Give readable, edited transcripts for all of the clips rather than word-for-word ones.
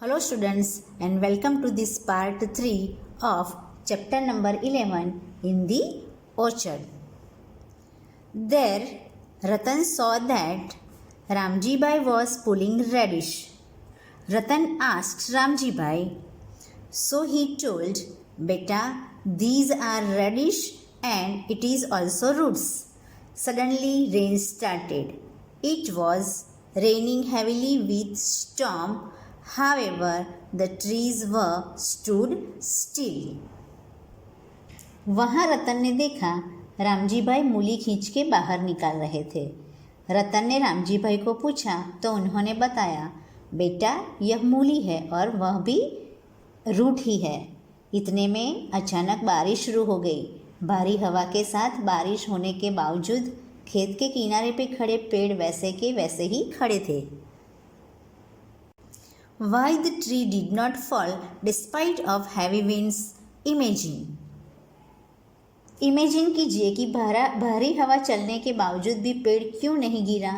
Hello students and welcome to this part 3 of chapter number 11 in the orchard. There Ratan saw that Ramji Bhai was pulling radish. Ratan asked Ramji Bhai, so he told, Beta, these are radish and it is also roots. Suddenly rain started. It was raining heavily with storm. However, the trees were stood still. वहाँ रतन ने देखा रामजी भाई मूली खींच के बाहर निकाल रहे थे। रतन ने रामजी भाई को पूछा तो उन्होंने बताया, बेटा यह मूली है और वह भी रूट ही है। इतने में अचानक बारिश शुरू हो गई। भारी हवा के साथ बारिश होने के बावजूद खेत के किनारे पे खड़े पेड़ वैसे के वैसे ही खड़े थे। Why the tree did not fall despite of heavy winds? Imagine कीजिए कि भारी हवा चलने के बावजूद भी पेड़ क्यों नहीं गिरा?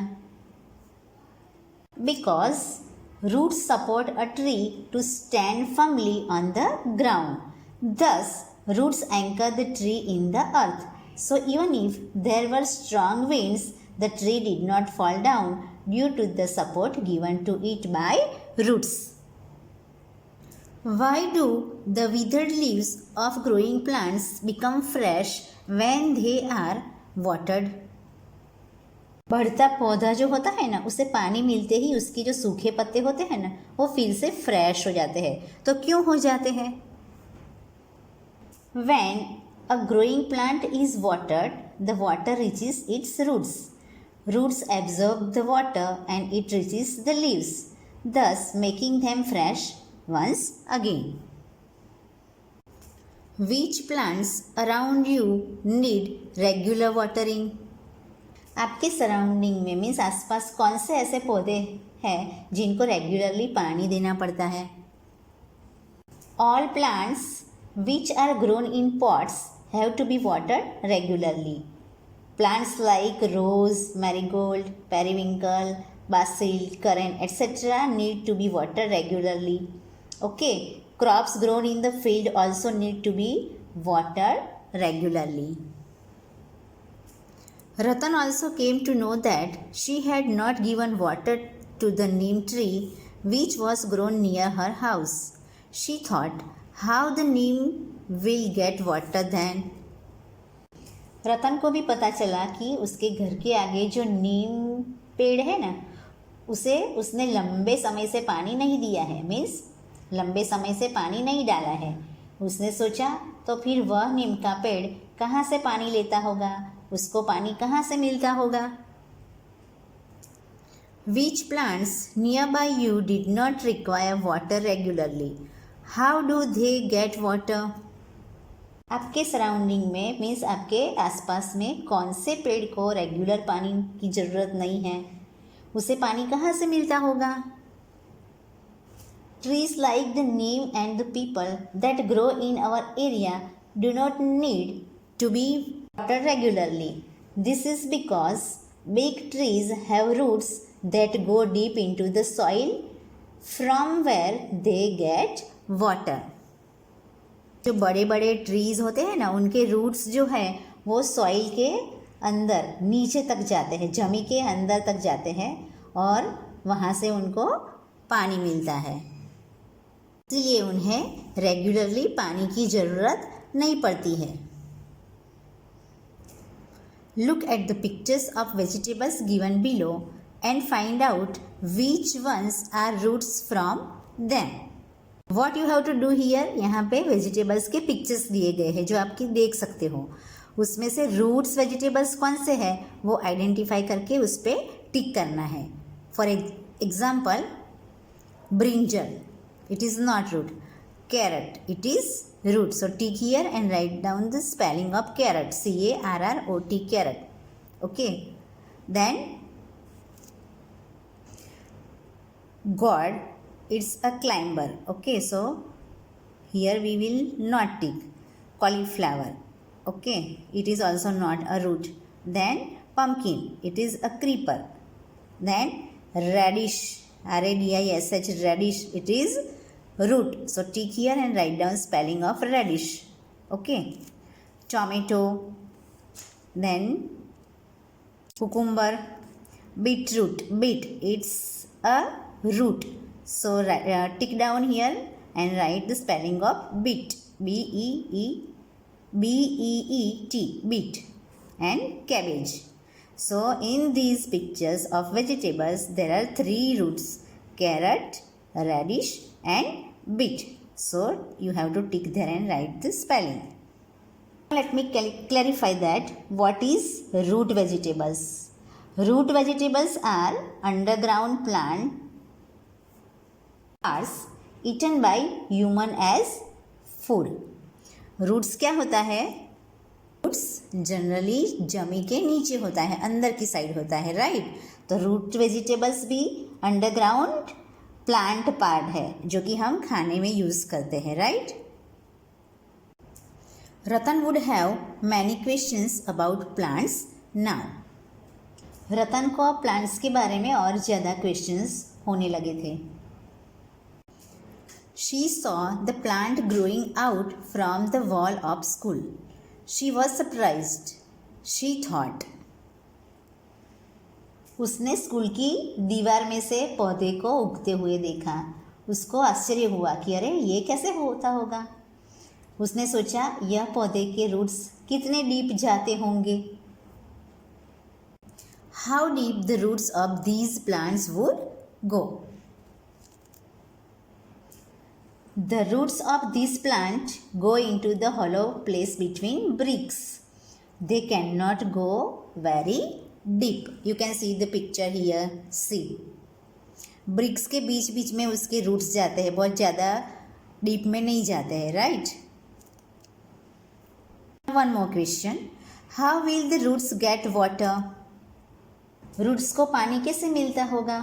Because roots support a tree to stand firmly on the ground. Thus, roots anchor the tree in the earth. So even if there were strong winds, the tree did not fall down due to the support given to it by roots. Why do the withered leaves of growing plants become fresh when they are watered? बढ़ता पौधा जो होता है ना, उसे पानी मिलते ही उसकी जो सूखे पत्ते होते हैं ना, वो फिर से फ्रेश हो जाते हैं। तो क्यों हो जाते हैं? When a growing plant is watered, the water reaches its roots. Roots absorb the water and it reaches the leaves, thus making them fresh once again. Which plants around you need regular watering? आपके surrounding में means आसपास कौन से ऐसे पौधे हैं जिनको regularly पानी देना पड़ता है? All plants which are grown in pots have to be watered regularly. Plants like rose, marigold, periwinkle, basil, currant, etc. need to be watered regularly. Okay, crops grown in the field also need to be watered regularly. Ratan also came to know that she had not given water to the neem tree which was grown near her house. She thought, how the neem will get water then? रतन को भी पता चला कि उसके घर के आगे जो नीम पेड़ है ना, उसे उसने लंबे समय से पानी नहीं दिया है, मीन्स लंबे समय से पानी नहीं डाला है। उसने सोचा तो फिर वह नीम का पेड़ कहाँ से पानी लेता होगा, उसको पानी कहाँ से मिलता होगा? Which plants nearby you did not require water regularly? How do they get water? आपके सराउंडिंग में मीन्स आपके आसपास में कौन से पेड़ को रेगुलर पानी की ज़रूरत नहीं है, उसे पानी कहाँ से मिलता होगा? Trees like the neem and the people that grow in our area do not need to be watered regularly. This is because big trees have roots that go deep into the soil from where they get water. जो बड़े बड़े trees होते हैं ना, उनके roots जो है वो सॉइल के अंदर नीचे तक जाते हैं, ज़मीन के अंदर तक जाते हैं और वहाँ से उनको पानी मिलता है। इसलिए उन्हें रेगुलरली पानी की ज़रूरत नहीं पड़ती है। Look at the pictures of vegetables given below and find out which ones are roots from them. What you have to do here, यहाँ पे वेजिटेबल्स के पिक्चर्स दिए गए हैं जो आपकी देख सकते हो। उसमें से रूट्स वेजिटेबल्स कौन से हैं वो आइडेंटिफाई करके उस पर टिक करना है। For example, brinjal, it is not root. Carrot, it is root. So tick here and write down the spelling of carrot. C-A-R-R-O-T, carrot. Okay. Then gourd, it's a climber. Okay, so here we will not tick. Cauliflower, okay, it is also not a root. Then pumpkin, it is a creeper. Then radish, radish, radish, it is root. So tick here and write down spelling of radish. Okay. Tomato, then cucumber, beetroot, beet, it's a root. So tick down here and write the spelling of beet, B-E-E-T, beet, and cabbage. So in these pictures of vegetables there are 3 roots: carrot, radish, and beet. So you have to tick there and write the spelling. Let me clarify that what is root vegetables. Root vegetables are underground plants eaten by human as food. Roots क्या होता है? Roots generally जमी के नीचे होता है, अंदर की साइड होता है, राइट? तो रूट वेजिटेबल्स भी अंडरग्राउंड प्लांट पार्ट है जो कि हम खाने में यूज़ करते हैं, right? Ratan would have many questions about plants now. Ratan को अब प्लांट्स के बारे में और ज़्यादा क्वेश्चंस होने लगे थे. She saw the plant growing out from the wall of school. She was surprised. She thought. उसने स्कूल की दीवार में से पौधे को उगते हुए देखा. उसको आश्चर्य हुआ कि अरे ये कैसे होता होगा. उसने सोचा यह पौधे के रूट्स कितने डीप जाते होंगे. How deep the roots of these plants would go. The roots of this plant go into the hollow place between bricks. They cannot go very deep. You can see the picture here. See. Bricks के बीच बीच में उसके roots जाते हैं, बहुत ज़्यादा deep में नहीं जाते हैं, right? One more question. How will the roots get water? Roots को पानी कैसे मिलता होगा?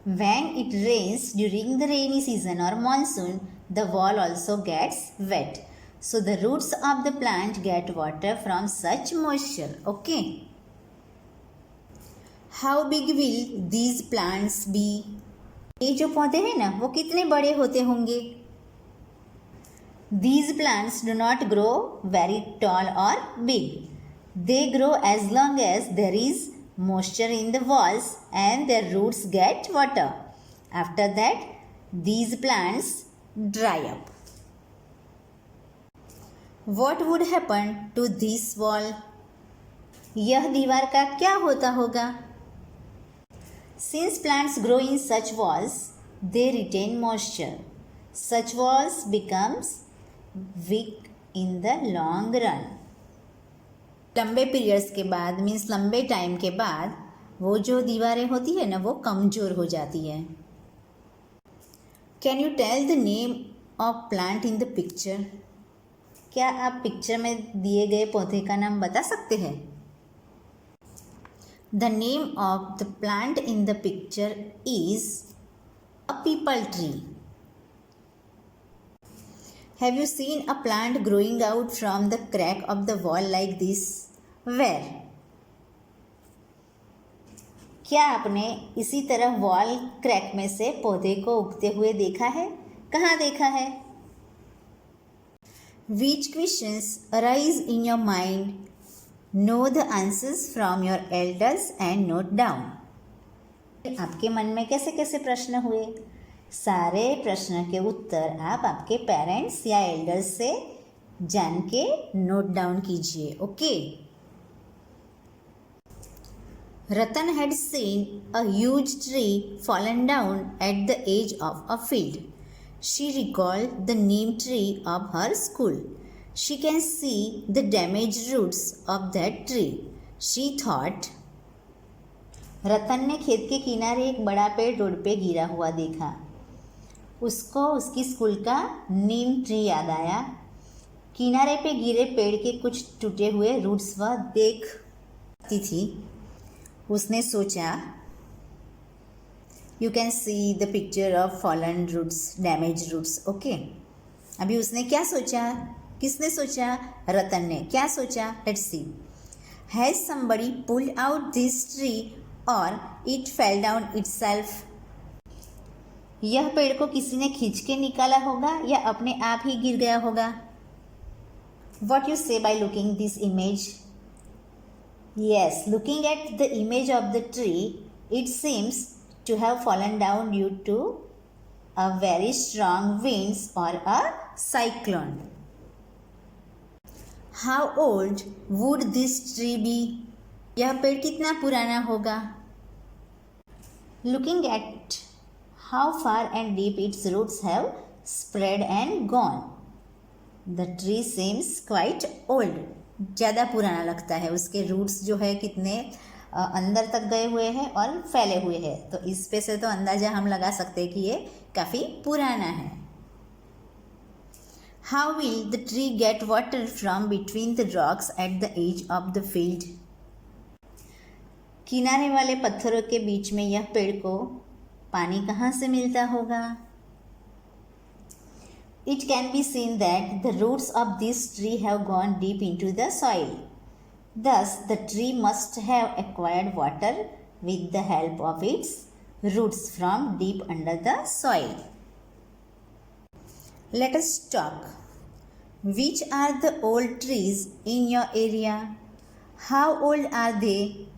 When it rains during the rainy season or monsoon, the wall also gets wet. So the roots of the plant get water from such moisture. Okay. How big will these plants be? ये जो पौधे हैं ना वो कितने बड़े होते होंगे? These plants do not grow very tall or big. They grow as long as there is moisture in the walls and their roots get water. After that, these plants dry up. What would happen to this wall? यह दीवार का क्या होता होगा? Since plants grow in such walls, they retain moisture. Such walls becomes weak in the long run. लंबे periods के बाद means लंबे टाइम के बाद वो जो दीवारें होती है ना वो कमज़ोर हो जाती है. Can you tell the name of plant in the picture? क्या आप पिक्चर में दिए गए पौधे का नाम बता सकते हैं? The name of the plant in the picture is a people tree. Have you seen a plant growing out from the crack of the wall like this? Where? क्या आपने इसी तरह वॉल क्रैक में से पौधे को उगते हुए देखा है? कहाँ देखा है? Which questions arise in your mind? Know the answers from your elders and note down. आपके मन में कैसे कैसे प्रश्न हुए? सारे प्रश्न के उत्तर आप आपके पेरेंट्स या एल्डर्स से जान के नोट डाउन कीजिए. Okay. Ratan had seen a huge tree fallen down at the edge of a field. She recalled the neem tree of her school. She can see the damage roots of that tree. She thought. Ratan ने खेत के किनारे एक बड़ा पेड़ road पे गिरा हुआ देखा. उसको उसकी स्कूल का नीम ट्री याद आया. किनारे पे गिरे पेड़ के कुछ टूटे हुए रूट्स वह देखती थी. उसने सोचा. You can see the picture of fallen roots, damage roots. Okay. अभी उसने क्या सोचा? किसने सोचा? रतन ने. क्या सोचा? Let's see. Has somebody pulled out this tree or it fell down itself. यह पेड़ को किसी ने खींच के निकाला होगा या अपने आप ही गिर गया होगा. What you say by looking this image? Yes, looking at the image of the tree, it seems to have fallen down due to a very strong winds or a cyclone. How old would this tree be? यह पेड़ कितना पुराना होगा? Looking at how far and deep its roots have spread and gone, the tree seems quite old. ज़्यादा पुराना लगता है, उसके रूट्स जो है कितने अंदर तक गए हुए हैं और फैले हुए हैं, तो इस पे से तो अंदाज़ा हम लगा सकते हैं कि ये काफ़ी पुराना है. How will the tree get water from between the rocks at the edge of the field? किनारे वाले पत्थरों के बीच में यह पेड़ को पानी कहाँ से मिलता होगा? It can be seen that the roots of this tree have gone deep into the soil. Thus, the tree must have acquired water with the help of its roots from deep under the soil. Let us talk. Which are the old trees in your area? How old are they?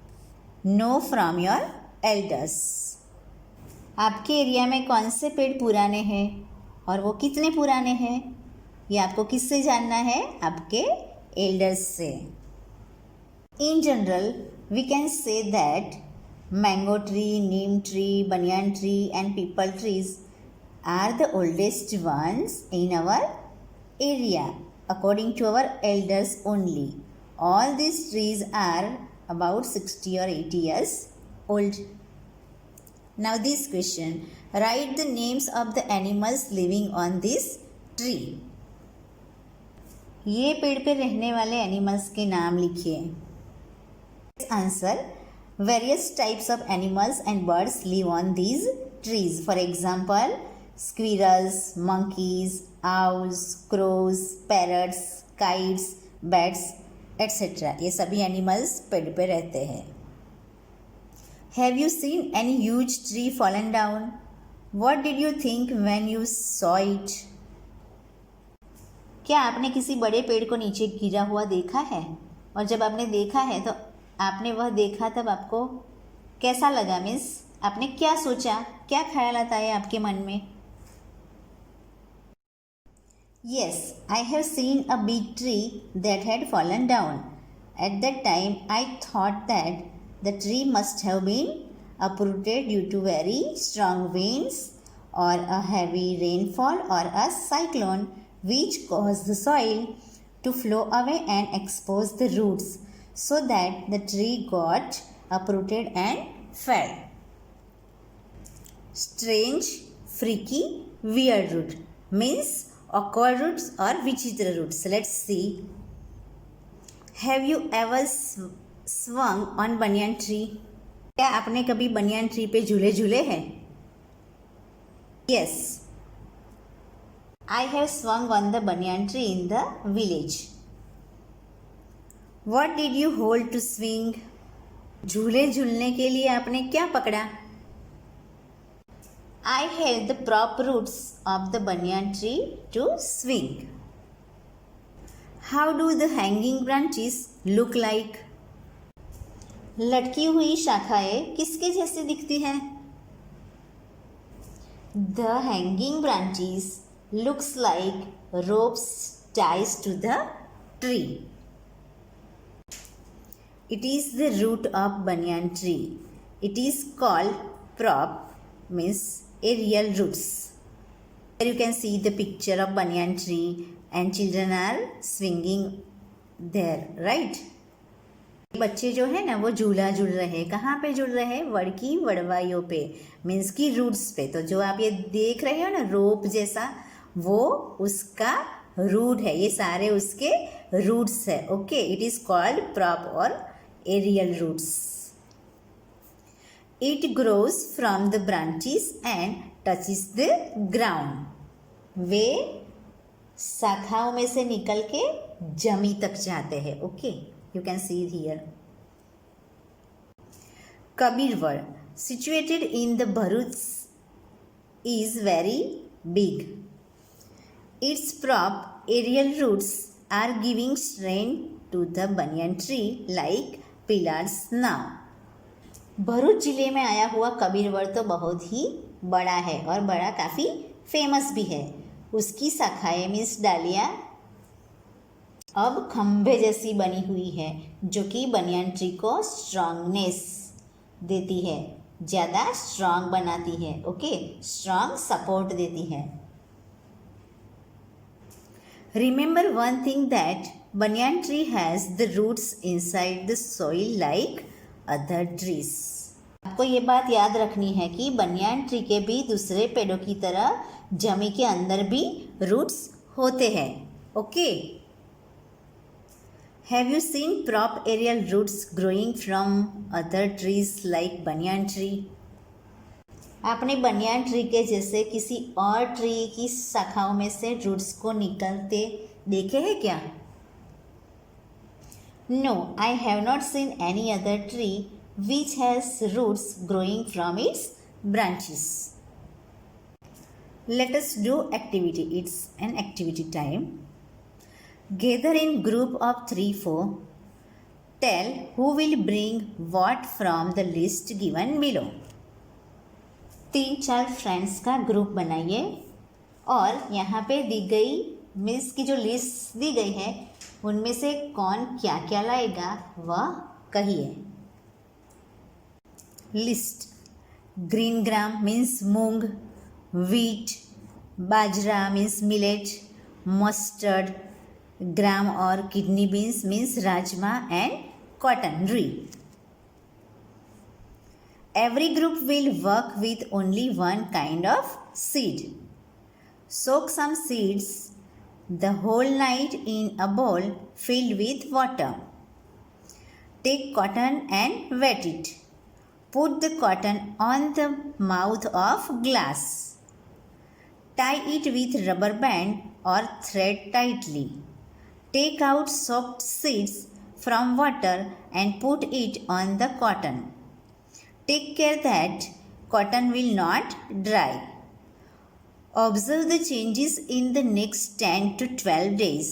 Know from your elders. आपके area में कौन से पेड़ पुराने हैं और वो कितने पुराने हैं, ये आपको किससे जानना है? आपके एल्डर्स से. In general we can say that mango tree, neem tree, banyan tree and peepal trees are the oldest ones in our area according to our elders only. All this trees are about 60 or 80 years old. Now this question, write the names of the animals living on this tree. ये पेड़ पे रहने वाले animals के नाम लिखिए. Answer, various types of animals and birds live on these trees. For example, squirrels, monkeys, owls, crows, parrots, kites, bats, etc. ये सभी एनिमल्स पेड़ पे रहते हैं. Have you seen any huge tree fallen down? What did you think when you saw it? क्या आपने किसी बड़े पेड़ को नीचे गिरा हुआ देखा है? और जब आपने देखा है तो आपने वह देखा तब आपको कैसा लगा? मीन्स आपने क्या सोचा, क्या ख्यालात आए आपके मन में? Yes, I have seen a big tree that had fallen down. At that time, I thought that the tree must have been uprooted due to very strong winds or a heavy rainfall or a cyclone which caused the soil to flow away and expose the roots so that the tree got uprooted and fell. Strange, freaky, weird root means awkward roots or vichitra roots. Let's see. Have you ever swung on banyan tree? क्या आपने कभी banyan tree पे झूले झूले हैं? Yes, I have swung on the banyan tree in the village. What did you hold to swing? झूले झूलने के लिए आपने क्या पकड़ा? I held the prop roots of the banyan tree to swing. How do the hanging branches look like? लटकी हुई शाखाएं किसके जैसी दिखती हैं? The hanging branches looks like ropes tied to the tree. It is the root of banyan tree. It is called prop, means aerial roots. Here you can see the picture of banyan tree and children are swinging there, right? बच्चे जो है ना वो झूला झूल रहे हैं. कहाँ पे झूल रहे हैं? वड़ की वड़वाइयों पे, मीन्स की रूट्स पे. तो जो आप ये देख रहे हो ना रोप जैसा, वो उसका रूट है. ये सारे उसके रूट्स है. Okay, it is called prop और aerial roots. It grows from the branches and touches the ground. वे शाखाओं में से निकल के जमी तक जाते हैं. Okay, you can see it here. Kabirwad, situated in the Bharuch, is very big. Its prop aerial roots are giving strength to the banyan tree like pillars now. Bharuch जिले में आया हुआ कबीरवड़ तो बहुत ही बड़ा है और बड़ा काफ़ी फेमस भी है. उसकी शाखाएं मीन्स डालियाँ अब खंभे जैसी बनी हुई है जो कि बनियान ट्री को स्ट्रांगनेस देती है, ज़्यादा स्ट्रांग बनाती है. ओके, स्ट्रांग सपोर्ट देती है. Remember one thing that banyan tree has the roots inside the soil like other trees. आपको ये बात याद रखनी है कि बनियान ट्री के भी दूसरे पेड़ों की तरह जमीन के अंदर भी रूट्स होते हैं. Okay. Have you seen prop aerial roots growing from other trees like banyan tree? आपने बनियान ट्री के जैसे किसी और ट्री की शाखाओं में से रूट्स को निकलते देखे हैं क्या? No, I have not seen any other tree which has roots growing from its branches. Let us do activity. It's an activity time. Gather in group of 3-4. Tell who will bring what from the list given below. 3-4 friends का group बनाइए और यहाँ पे दी गई means की जो list दी गई है उनमें से कौन क्या क्या लाएगा वह कहिए. लिस्ट. ग्रीन ग्राम मीन्स मूंग, वीट, बाजरा मीन्स मिलेट, मस्टर्ड, ग्राम और kidney beans means rajma and cotton रुई. Every group will work with only one kind of seed. Soak some seeds the whole night in a bowl filled with water. Take cotton and wet it. Put the cotton on the mouth of glass. Tie it with rubber band or thread tightly. Take out soaked seeds from water and put it on the cotton. Take care that cotton will not dry. Observe the changes in the next 10 to 12 days.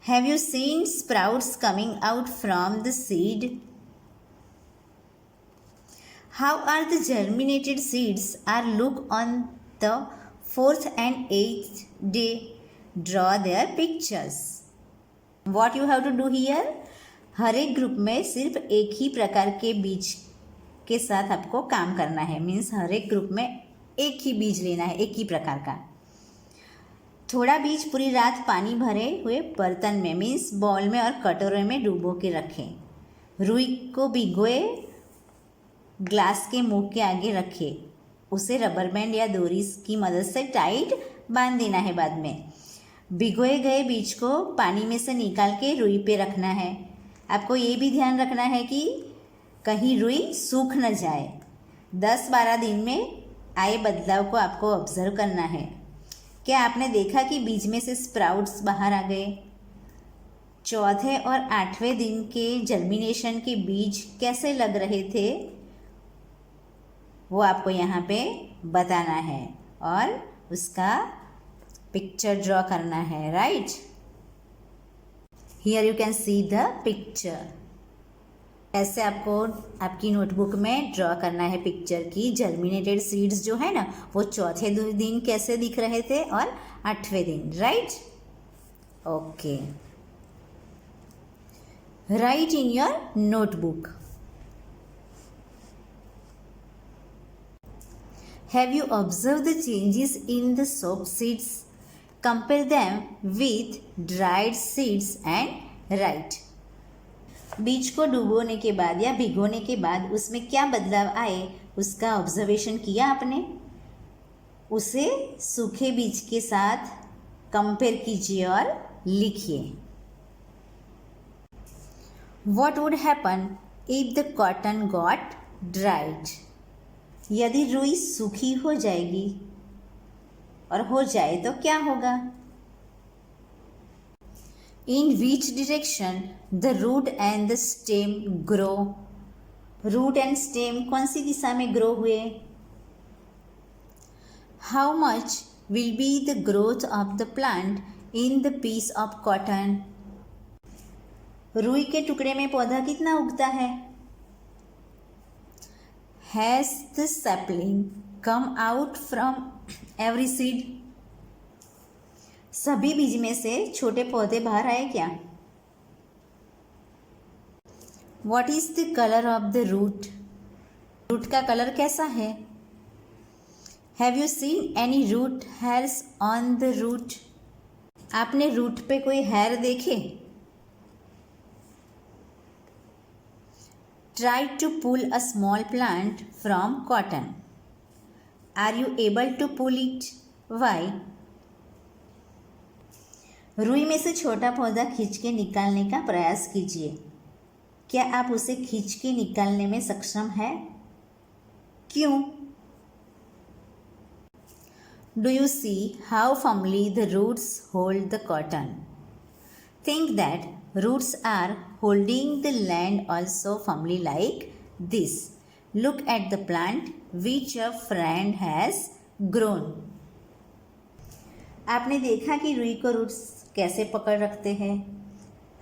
Have you seen sprouts coming out from the seed? How are the germinated seeds are look on the 4th and 8th day? Draw their pictures. What you have to do here? हर एक group में सिर्फ एक ही प्रकार के बीज के साथ आपको काम करना है. मीन्स हर एक ग्रुप में एक ही बीज लेना है, एक ही प्रकार का. थोड़ा बीज पूरी रात पानी भरे हुए बर्तन में मीन्स बॉल में और कटोरे में डुबो के रखें. रुई को भिगोए ग्लास के मुंह के आगे रखें. उसे रबर बैंड या डोरी की मदद से टाइट बांध देना है. बाद में भिगोए गए बीज को पानी में से निकाल के रुई पे रखना है. आपको ये भी ध्यान रखना है कि कहीं रुई सूख न जाए. 10-12 दिन में आए बदलाव को आपको ऑब्जर्व करना है. क्या आपने देखा कि बीज में से स्प्राउट्स बाहर आ गए? चौथे और 8वें दिन के जर्मिनेशन के बीज कैसे लग रहे थे वो आपको यहाँ पे बताना है और उसका पिक्चर ड्रॉ करना है. Right, here you can see the picture. ऐसे आपको आपकी नोटबुक में ड्रॉ करना है पिक्चर की जर्मिनेटेड सीड्स जो है ना वो चौथे दिन कैसे दिख रहे थे और 8वें दिन. Right, okay. Right in your notebook. Have you observed the changes in the soaked seeds? Compare them with dried seeds and write. बीज को डुबोने के बाद या भिगोने के बाद उसमें क्या बदलाव आए उसका ऑब्जर्वेशन किया आपने. उसे सूखे बीज के साथ कंपेयर कीजिए और लिखिए. What would happen if the cotton got dried? यदि रुई सूखी हो जाएगी और हो जाए तो क्या होगा? In which direction the root and the stem grow? Root and stem कौन सी दिशा में ग्रो हुए? How much will be the growth of the plant in the piece of cotton? रुई के टुकड़े में पौधा कितना उगता है? Has the sapling come out from every seed? सभी बीज में से छोटे पौधे बाहर आए क्या? What is the color of the root? रूट का कलर कैसा है? Have you seen any root hairs on the root? आपने रूट पे कोई हेयर देखे? Try to pull a small plant from cotton. Are you able to pull it? Why? रुई में से छोटा पौधा खींच के निकालने का प्रयास कीजिए। क्या आप उसे खींच के निकालने में सक्षम है? क्यों? Do you see how firmly the roots hold the cotton? Think that roots are holding the land also firmly like this. Look at the plant which your friend has grown. आपने देखा कि रुई को रूट्स कैसे पकड़ रखते हैं?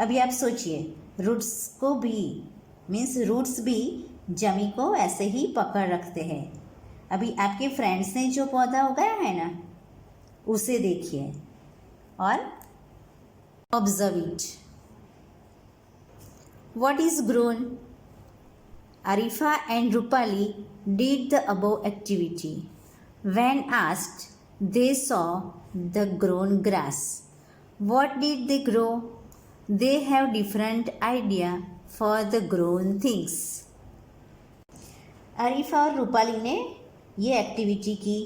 अभी आप सोचिए, रूट्स को भी मीन्स रूट्स भी जमी को ऐसे ही पकड़ रखते हैं। अभी आपके फ्रेंड्स ने जो पौधा उगाया है ना, उसे देखिए और observe it. What is grown? Arifa and Rupali did the above activity. When asked, they saw the grown grass. What did they grow? They have different idea for the grown things. Arifa और रूपाली ने ये activity की।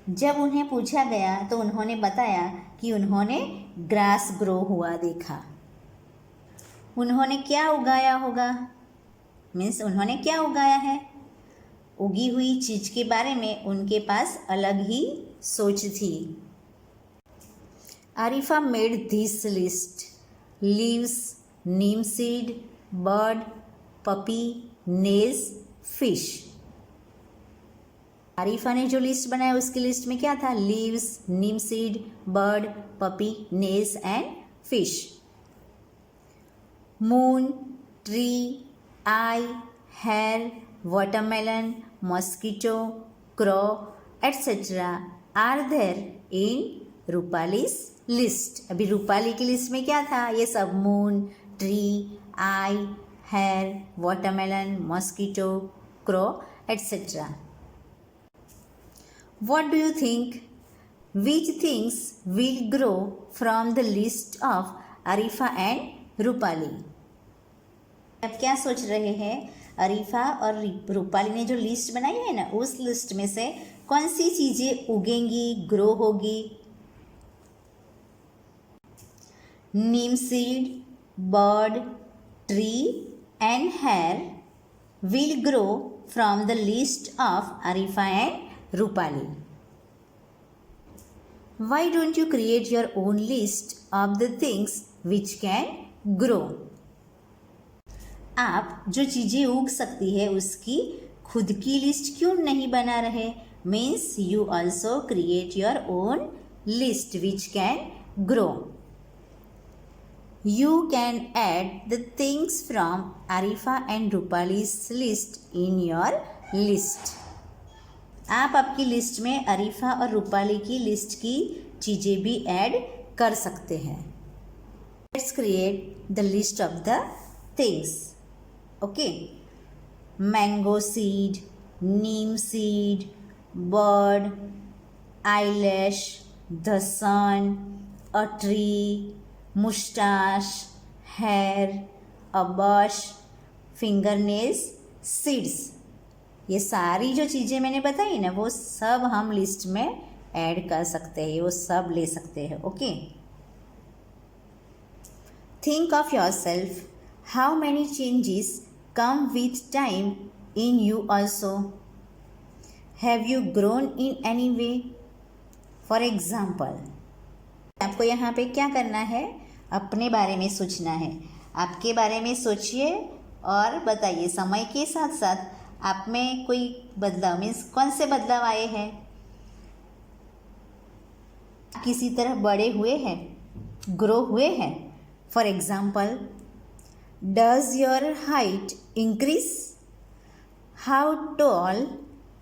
जब उन्हें पूछा गया तो उन्होंने बताया कि उन्होंने ग्रास ग्रो हुआ देखा। उन्होंने क्या उगाया होगा? मीन्स उन्होंने क्या उगाया है? उगी हुई चीज के बारे में उनके पास अलग ही सोच थी। Arifa made this list: leaves, neem seed, bird, puppy, nails, fish. Arifa ने जो लिस्ट बनाया उसकी लिस्ट में क्या था? Leaves, neem seed, bird, puppy, nails and fish. Moon, tree, eye, hair, watermelon, mosquito, crow etcetera are there in Rupali's list. अभी रूपाली की list में क्या था? ये सब moon, tree, eye, hair, watermelon, mosquito, crow etcetera. What do you think? Which things will grow from the list of Arifa and Rupali? आप क्या सोच रहे हैं? अरीफा और रूपाली ने जो लिस्ट बनाई है ना, उस लिस्ट में से कौन सी चीजें उगेंगी, ग्रो होगी? Neem seed, bird, tree and hair will grow from the list of Arifa and Rupali. Why don't you create your own list of the things which can grow? आप जो चीज़ें उग सकती है उसकी खुद की लिस्ट क्यों नहीं बना रहे? Means you also create your own list which can grow. You can add the things from Arifa and Rupali's list in your list. आप आपकी लिस्ट में अरीफा और रूपाली की लिस्ट की चीज़ें भी ऐड कर सकते हैं। Let's create the list of the things. Okay, mango seed, neem seed, bird, eyelash, the sun, a tree, moustache, hair, a bush, finger nails, seeds. ये सारी जो चीज़ें मैंने बताई ना, वो सब हम लिस्ट में ऐड कर सकते हैं, वो सब ले सकते हैं। Okay, think of your self, how many changes come with time in you also? Have you grown in any way? For example, आपको यहाँ पे क्या करना है? अपने बारे में सोचना है। आपके बारे में सोचिए और बताइए समय के साथ साथ आप में कोई बदलाव मीन्स कौन से बदलाव आए हैं, किसी तरह बड़े हुए हैं, ग्रो हुए हैं. For example, does your height increase? How tall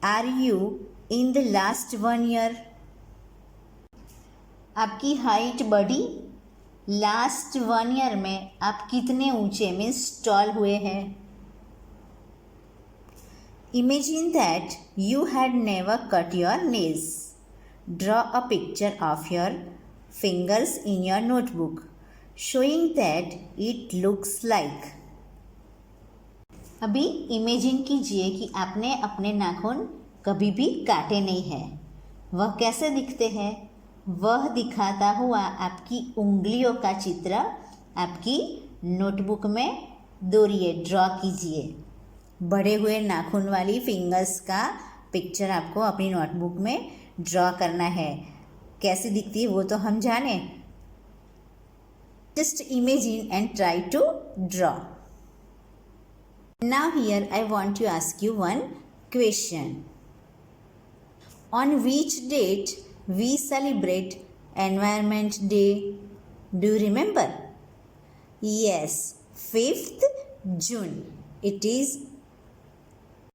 are you in the last 1 year? आपकी हाइट बढ़ी? लास्ट 1 ईयर में आप कितने ऊंचे मीन्स टॉल हुए हैं? Imagine that you had never cut your nails. Draw a picture of your fingers in your notebook, showing that it looks like. अभी imagine कीजिए कि आपने अपने नाखून कभी भी काटे नहीं हैं. वह कैसे दिखते हैं? वह दिखाता हुआ आपकी उंगलियों का चित्र आपकी नोटबुक में दोहराइए, ड्रॉ कीजिए. बढ़े हुए नाखून वाली फिंगर्स का पिक्चर आपको अपनी नोटबुक में ड्रॉ करना है. कैसे दिखती है वो तो हम जाने. Just imagine and try to draw. Now here I want to ask you one question. On which date we celebrate environment day? Do you remember? Yes, 5th June. It is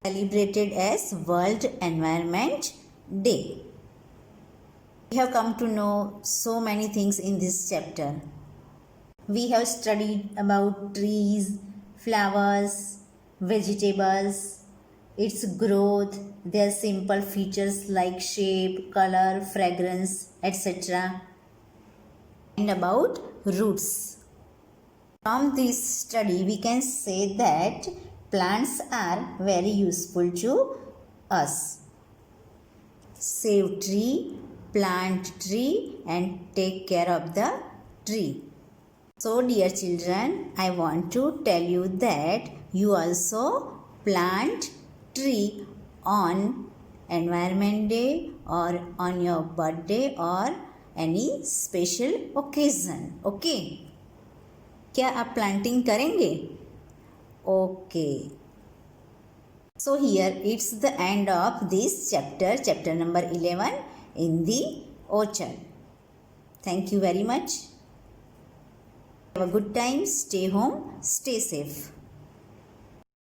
celebrated as World Environment Day. We have come to know so many things in this chapter. We have studied about trees, flowers, vegetables, its growth, their simple features like shape, color, fragrance, etc. and about roots. From this study we can say that plants are very useful to us. Save tree, plant tree and take care of the tree. So dear children, I want to tell you that you also plant tree on Environment Day or on your birthday or any special occasion. Okay? क्या आप planting करेंगे? Okay. So here it's the end of this chapter number 11 in the orchard. Thank you very much. Have a good time. Stay home. Stay safe.